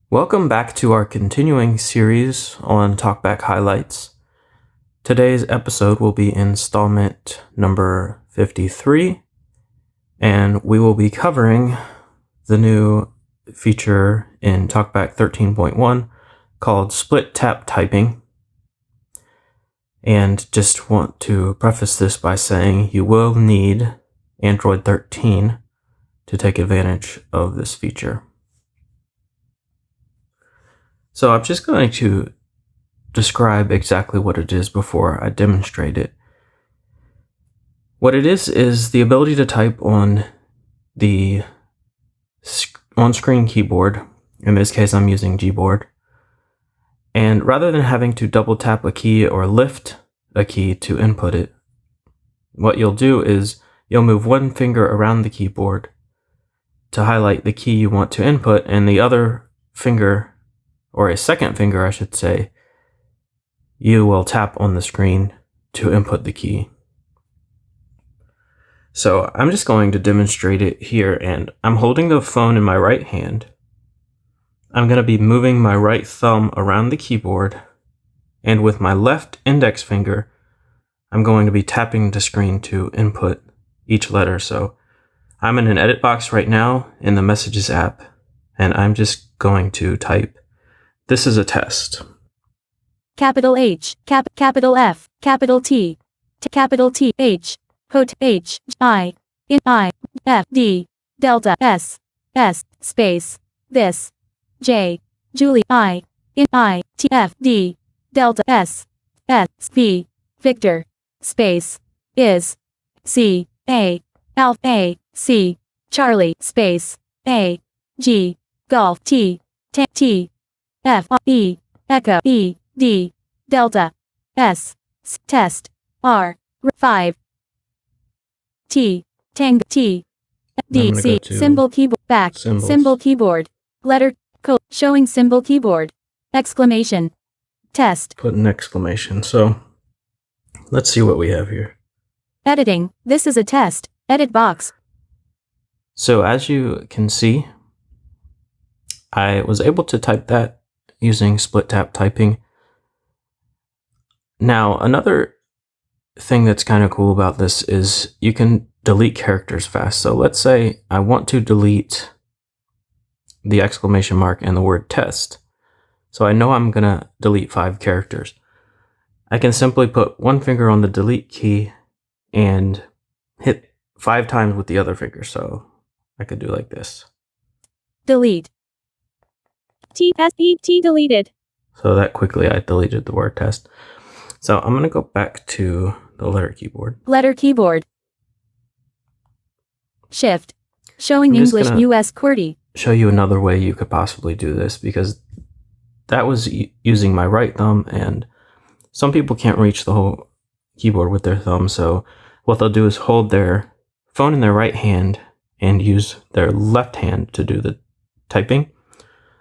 Welcome back to our continuing series on Talkback highlights. Today's episode will be installment number 53, and we will be covering the new feature in Talkback 13.1 called split tap typing. And just want to preface this by saying you will need Android 13 to take advantage of this feature. So I'm just going to describe exactly what it is before I demonstrate it. What it is the ability to type on the on-screen keyboard. In this case, I'm using Gboard. And rather than having to double tap a key or lift a key to input it, what you'll do is you'll move one finger around the keyboard to highlight the key you want to input, and the other finger, or a second finger I should say, you will tap on the screen to input the key. So I'm just going to demonstrate it here, and I'm holding the phone in my right hand. I'm going to be moving my right thumb around the keyboard, and with my left index finger, I'm going to be tapping the screen to input each letter. So I'm in an edit box right now in the Messages app, and I'm just going to type, "This is a test." Capital H, capital F, capital T, capital T, H, H, I, F, D, delta, S, space, this, J, Julie, I, T, F, D, delta, S, V, Victor, space, is, C, A, Alpha, A, C, Charlie, space, A, G, Golf, T, F, E, Echo, E, D, delta, S, test, R, 5, T, Tango, T, D, C, symbol keyboard, back, symbols. Symbol keyboard, letter, code, showing symbol keyboard, exclamation, test. Put an exclamation. So let's see what we have here. Editing, this is a test, edit box. So as you can see, I was able to type that using split tap typing. Now, another thing that's kind of cool about this is you can delete characters fast. So let's say I want to delete the exclamation mark and the word test. So I know I'm going to delete 5 characters. I can simply put one finger on the delete key and hit 5 times with the other finger. So I could do like this. Delete. T deleted. So that quickly I deleted the word test. So I'm going to go back to the letter keyboard. Letter keyboard. Shift. Showing I'm just English gonna US QWERTY. show you another way you could possibly do this, because that was using my right thumb, and some people can't reach the whole keyboard with their thumb. So what they'll do is hold their phone in their right hand and use their left hand to do the typing.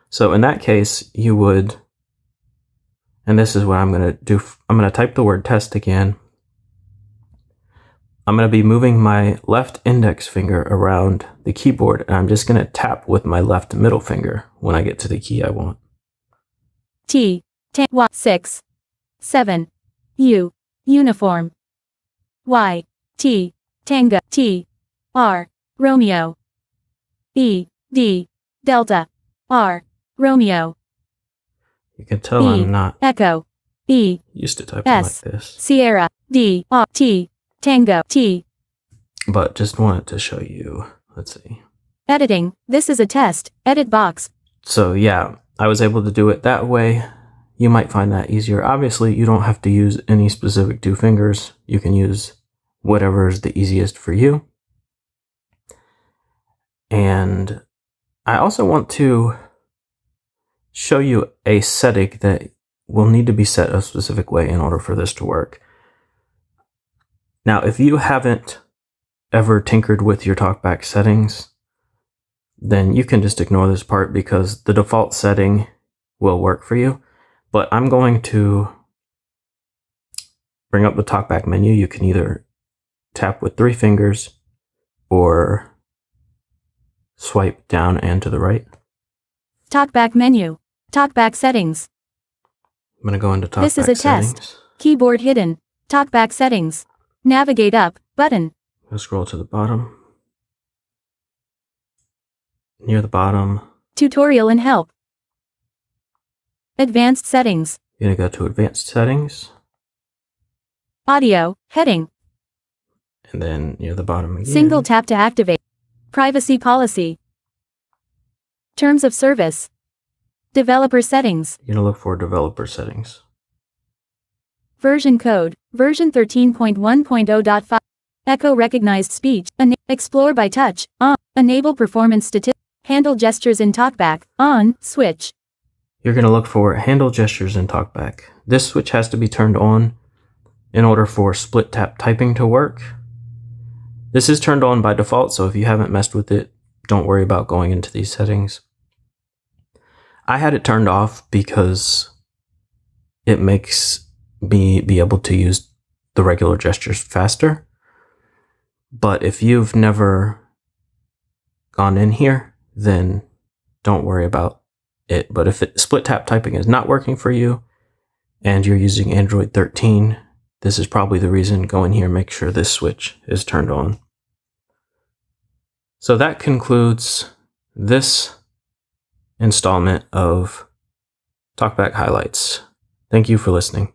So in that case, you would, and this is what I'm going to do. I'm going to type the word test again. I'm going to be moving my left index finger around the keyboard, and I'm just going to tap with my left middle finger when I get to the key I want. T, 6, 7, U, uniform. Y, T, Tango, T, R, Romeo. E, D, delta, R, Romeo. You can tell I'm not Echo, E, used to typing S, like this, Sierra, D, R, T, Tango, T. but just wanted to show you. Let's see. Editing, this is a test, edit box. So yeah, I was able to do it that way. You might find that easier. Obviously, you don't have to use any specific 2 fingers. You can use whatever is the easiest for you. And I also want to show you a setting that will need to be set a specific way in order for this to work. Now, if you haven't ever tinkered with your Talkback settings, then you can just ignore this part, because the default setting will work for you. But I'm going to bring up the Talkback menu. You can either tap with 3 fingers or swipe down and to the right. Talkback menu. Talkback settings. I'm going to go into Talkback This is a settings. test. Keyboard hidden. Talkback settings. Navigate up, button. I'll scroll to the bottom. Near the bottom, Tutorial and help. Advanced settings. you're going to go to Advanced Settings, Audio, heading. and then near the bottom again. Single tap to activate. Privacy policy. Terms of service. Developer settings. You're going to look for Developer Settings. Version code. Version 13.1.0.5. Echo recognized speech. Explore by touch. On. Enable performance statistics. Handle gestures in Talkback. On. Switch. You're going to look for Handle Gestures in Talkback. This switch has to be turned on in order for split tap typing to work. This is turned on by default, so if you haven't messed with it, don't worry about going into these settings. I had it turned off because it makes me be able to use the regular gestures faster. But if you've never gone in here, then don't worry about it. But if split tap typing is not working for you and you're using Android 13, this is probably the reason. Go in here and make sure this switch is turned on. So that concludes this installment of Talkback Highlights. Thank you for listening.